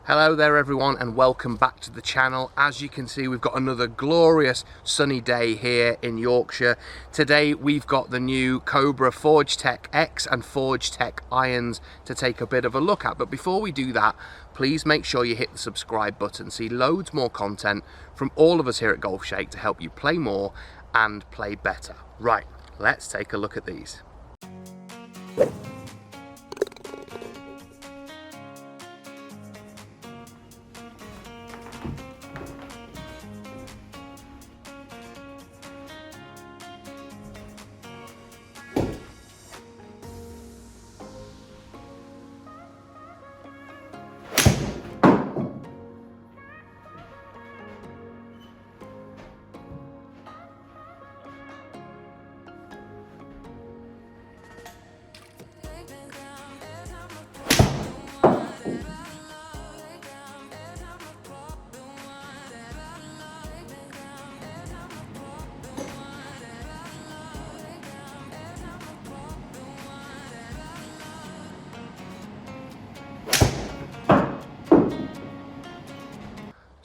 Hello there everyone and welcome back to the channel. As you can see, we've got another glorious sunny day here in Yorkshire. Today we've got the new Cobra Forge Tech X and Forge Tech irons to take a bit of a look at. But before we do that, please make sure you hit the subscribe button. See loads more content from all of us here at Golfshake to help you play more and play better. Right, let's take a look at these.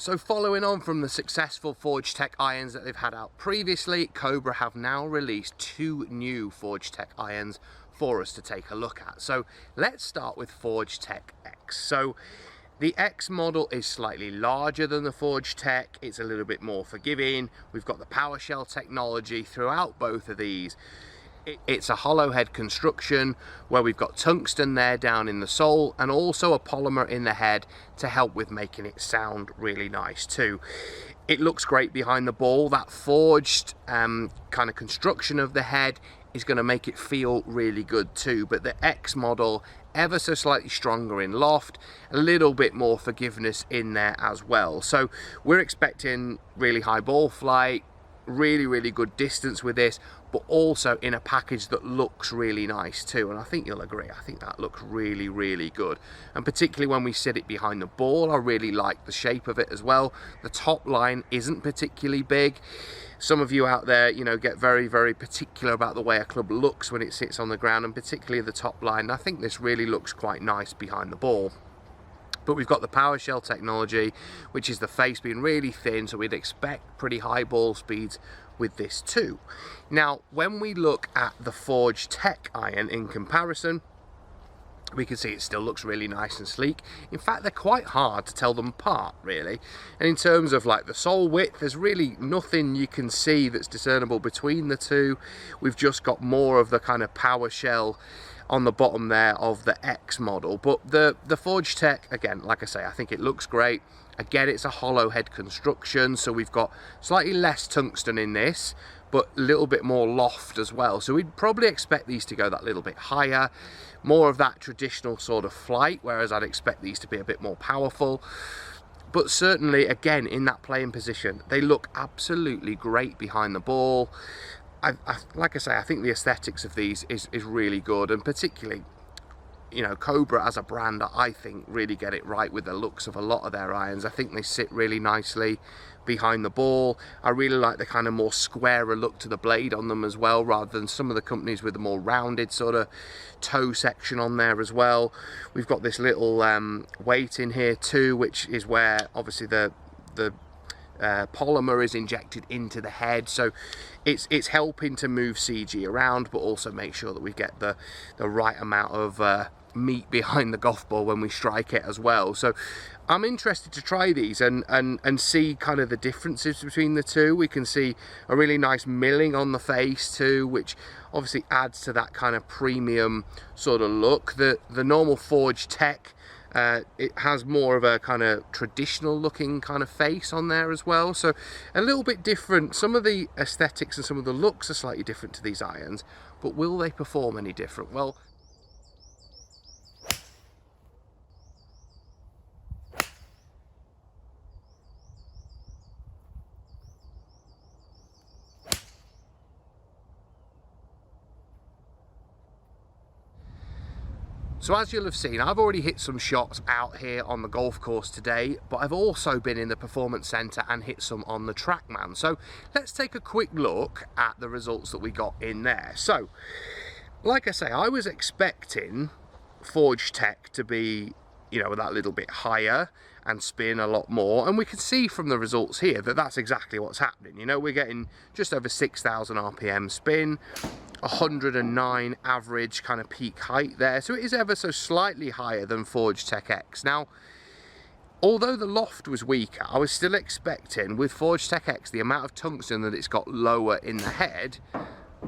So following on from the successful Forge Tech irons that they've had out previously, Cobra have now released two new Forge Tech irons for us to take a look at. So let's start with Forge Tech X. So the X model is slightly larger than the Forge Tech. It's a little bit more forgiving. We've got the PWR Shell technology throughout both of these. It's a hollow head construction where we've got tungsten there down in the sole and also a polymer in the head to help with making it sound really nice too. It looks great behind the ball. That forged kind of construction of the head is going to make it feel really good too, but the X model ever so slightly stronger in loft, a little bit more forgiveness in there as well. So we're expecting really high ball flight, really good distance with this, but also in a package that looks really nice too. And I think you'll agree, I think that looks really good, and particularly when we sit it behind the ball, I really like the shape of it as well. The top line isn't particularly big. Some of you out there, you know, get very particular about the way a club looks when it sits on the ground, and particularly the top line. And I think this really looks quite nice behind the ball. But we've got the PWR Shell technology, which is the face being really thin, so we'd expect pretty high ball speeds with this too. Now, when we look at the Forge Tech iron in comparison, we can see it still looks really nice and sleek. In fact, they're quite hard to tell them apart, really. And in terms of like the sole width, there's really nothing you can see that's discernible between the two. We've just got more of the kind of PWR Shell on the bottom there of the X model. But the Forge Tech, again, like I say, I think it looks great. Again, it's a hollow head construction, so we've got slightly less tungsten in this, but a little bit more loft as well. So we'd probably expect these to go that little bit higher, more of that traditional sort of flight, whereas I'd expect these to be a bit more powerful. But certainly, again, in that playing position, they look absolutely great behind the ball. Like I say, I think the aesthetics of these is really good, and particularly, you know, Cobra as a brand, I think really get it right with the looks of a lot of their irons. I think they sit really nicely behind the ball. I really like the kind of more squarer look to the blade on them as well, rather than some of the companies with the more rounded sort of toe section on there as well. We've got this little weight in here too, which is where obviously the polymer is injected into the head, so it's helping to move CG around, but also make sure that we get the right amount of meat behind the golf ball when we strike it as well. So I'm interested to try these and see kind of the differences between the two. We can see a really nice milling on the face too, which obviously adds to that kind of premium sort of look. The normal Forge Tech, it has more of a kind of traditional looking kind of face on there as well, so a little bit different. Some of the aesthetics and some of the looks are slightly different to these irons, but will they perform any different? Well, so as you'll have seen, I've already hit some shots out here on the golf course today, but I've also been in the performance centre and hit some on the trackman. So let's take a quick look at the results that we got in there. So, like I say, I was expecting Forge Tech to be you know, that little bit higher and spin a lot more. And we can see from the results here that that's exactly what's happening. You know, we're getting just over 6,000 RPM spin, 109 average kind of peak height there. So it is ever so slightly higher than Forge Tech X. Now, although the loft was weaker, I was still expecting with Forge Tech X the amount of tungsten that it's got lower in the head,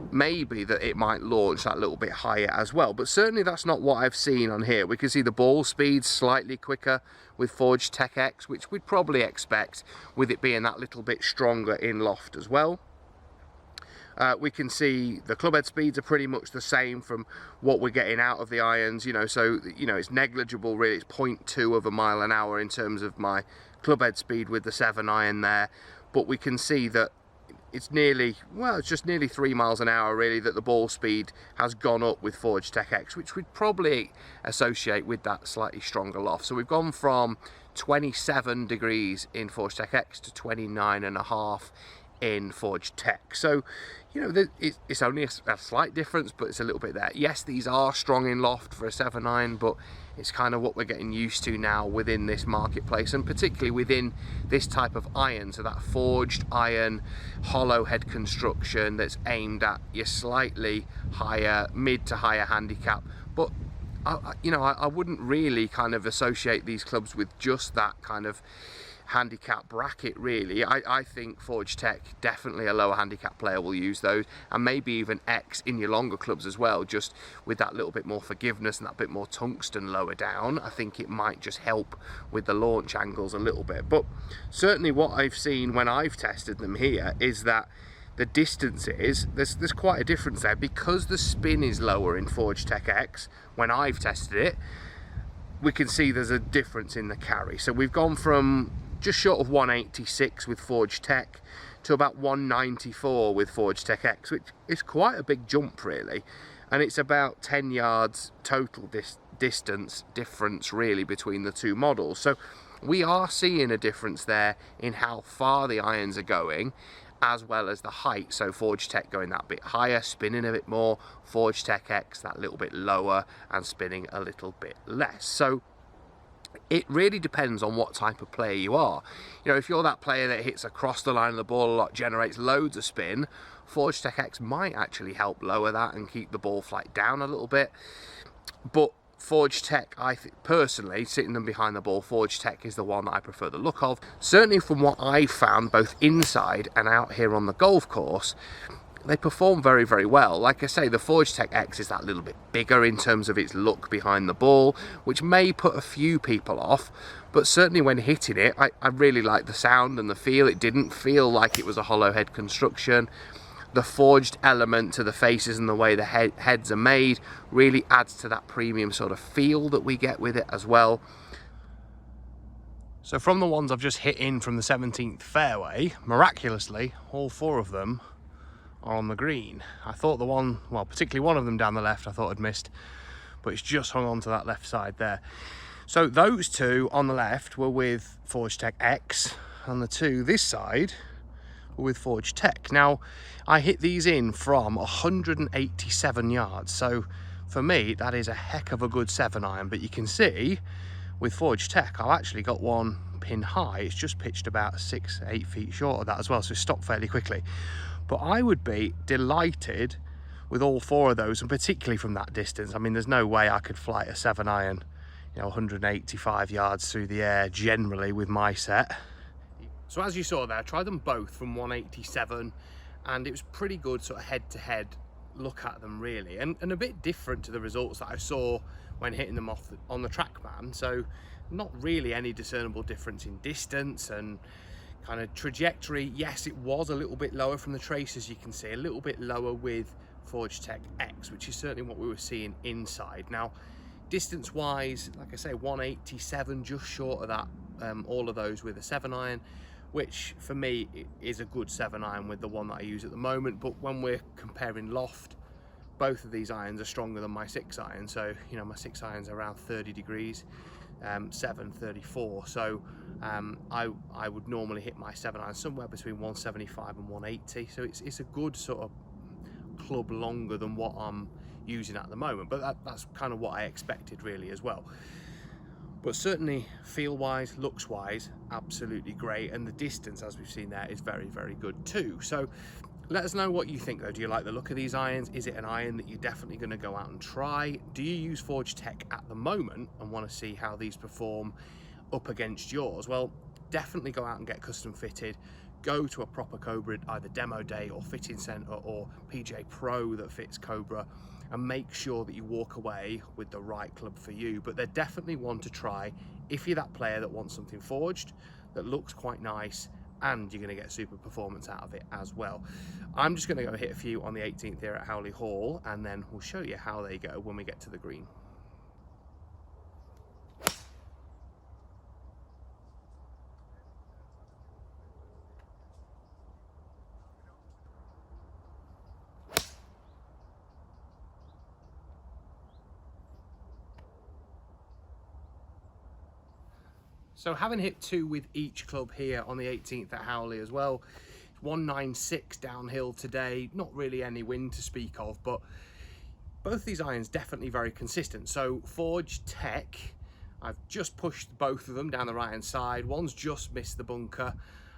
maybe that it might launch that little bit higher as well. But certainly that's not what I've seen on here. We can see the ball speed slightly quicker with Forge Tech X, which we'd probably expect with it being that little bit stronger in loft as well. We can see the clubhead speeds are pretty much the same from what we're getting out of the irons, you know, so, you know, it's negligible really. It's 0.2 of a mile an hour in terms of my clubhead speed with the 7 iron there, but we can see that it's nearly, well, it's just nearly 3 miles an hour really that the ball speed has gone up with Forge Tech X, which we'd probably associate with that slightly stronger loft. So we've gone from 27 degrees in Forge Tech X to 29.5 in Forge Tech. So, you know, it's only a slight difference, but it's a little bit there. Yes, these are strong in loft for a 7 iron, but it's kind of what we're getting used to now within this marketplace, and particularly within this type of iron. So that forged iron hollow head construction that's aimed at your slightly higher, mid to higher handicap. But you know, I wouldn't really kind of associate these clubs with just that kind of handicap bracket really. I think Forge Tech, definitely a lower handicap player will use those, and maybe even X in your longer clubs as well, just with that little bit more forgiveness and that bit more tungsten lower down. I think it might just help with the launch angles a little bit. But certainly what I've seen when I've tested them here is that the distances, there's quite a difference there, because the spin is lower in Forge Tech X. When I've tested it, we can see there's a difference in the carry. So we've gone from just short of 186 with Forge Tech to about 194 with Forge Tech X, which is quite a big jump really, and it's about 10 yards total distance difference really between the two models. So we are seeing a difference there in how far the irons are going, as well as the height. So Forge Tech going that bit higher, spinning a bit more, Forge Tech X that little bit lower and spinning a little bit less. So it really depends on what type of player you are. You know, if you're that player that hits across the line of the ball a lot, generates loads of spin, Forge Tech X might actually help lower that and keep the ball flight down a little bit. But Forge Tech, I think personally, sitting them behind the ball, Forge Tech is the one that I prefer the look of. Certainly from what I've found, both inside and out here on the golf course, they perform very, very well. Like I say, the Forge Tech X is that little bit bigger in terms of its look behind the ball, which may put a few people off, but certainly when hitting it, I really like the sound and the feel. It didn't feel like it was a hollow head construction. The forged element to the faces and the way the heads are made really adds to that premium sort of feel that we get with it as well. So from the ones I've just hit in from the 17th fairway, miraculously, all 4 of them are on the green. I thought the one, well, particularly one of them down the left, I thought I'd missed, but it's just hung on to that left side there. So those 2 on the left were with Forge Tech X, and the 2 this side were with Forge Tech. Now, I hit these in from 187 yards, so for me that is a heck of a good 7 iron. But you can see with Forge Tech I've actually got one pin high. It's just pitched about 6-8 feet short of that as well, so it stopped fairly quickly. But I would be delighted with all 4 of those, and particularly from that distance. I mean, there's no way I could fly a 7 iron, you know, 185 yards through the air generally with my set. So as you saw there, I tried them both from 187, and it was pretty good sort of head-to-head look at them really, and a bit different to the results that I saw when hitting them off on the trackman. So not really any discernible difference in distance and kind of trajectory. Yes, it was a little bit lower from the traces, you can see a little bit lower with Forge Tech X, which is certainly what we were seeing inside. Now, distance wise, like I say, 187, just short of that, all of those with a 7 iron, which for me is a good 7 iron with the one that I use at the moment. But when we're comparing loft, both of these irons are stronger than my 6 iron. So, you know, my 6 iron's around 30 degrees, 7 34. So I would normally hit my 7 iron somewhere between 175 and 180. So it's a good sort of club longer than what I'm using at the moment, but that's kind of what I expected really as well. But certainly feel wise, looks wise, absolutely great, and the distance, as we've seen there, is very, very good too. So let us know what you think though. Do you like the look of these irons? Is it an iron that you're definitely going to go out and try? Do you use Forge Tech at the moment and want to see how these perform up against yours? Well, definitely go out and get custom fitted. Go to a proper Cobra, either demo day or fitting center or PGA Pro that fits Cobra, and make sure that you walk away with the right club for you. But they're definitely one to try if you're that player that wants something forged that looks quite nice, and you're going to get super performance out of it as well. I'm just going to go hit a few on the 18th here at Howley Hall, and then we'll show you how they go when we get to the green. So having hit 2 with each club here on the 18th at Howley as well, 196 downhill today, not really any wind to speak of, but both these irons definitely very consistent. So Forge Tech, I've just pushed both of them down the right hand side. One's just missed the bunker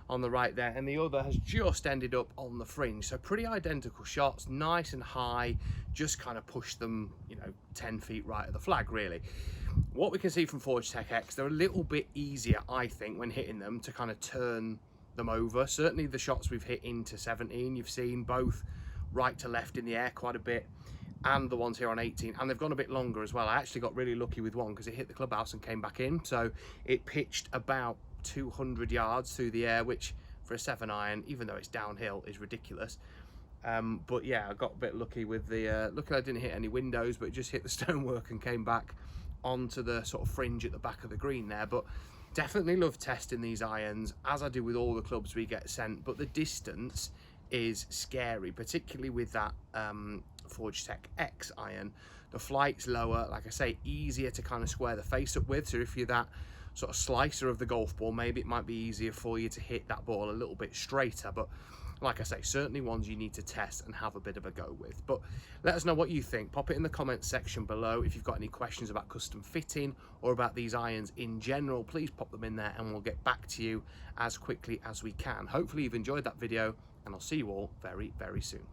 on the right there, and the other has just ended up on the fringe. So pretty identical shots, nice and high, just kind of pushed them, you know, 10 feet right of the flag really. What we can see from Forge Tech X, they're a little bit easier, I think, when hitting them to kind of turn them over. Certainly the shots we've hit into 17, you've seen both right to left in the air quite a bit, and the ones here on 18, and they've gone a bit longer as well. I actually got really lucky with one because it hit the clubhouse and came back in, so it pitched about 200 yards through the air, which for a 7 iron, even though it's downhill, is ridiculous. But yeah, I got a bit lucky with the luckily I didn't hit any windows, but it just hit the stonework and came back onto the sort of fringe at the back of the green there. But definitely love testing these irons, as I do with all the clubs we get sent. But the distance is scary, particularly with that Forge Tech X iron. The flight's lower, like I say, easier to kind of square the face up with. So if you're that sort of slicer of the golf ball, maybe it might be easier for you to hit that ball a little bit straighter. But like I say, certainly ones you need to test and have a bit of a go with. But let us know what you think. Pop it in the comments section below. If you've got any questions about custom fitting or about these irons in general, please pop them in there and we'll get back to you as quickly as we can. Hopefully you've enjoyed that video, and I'll see you all very, very soon.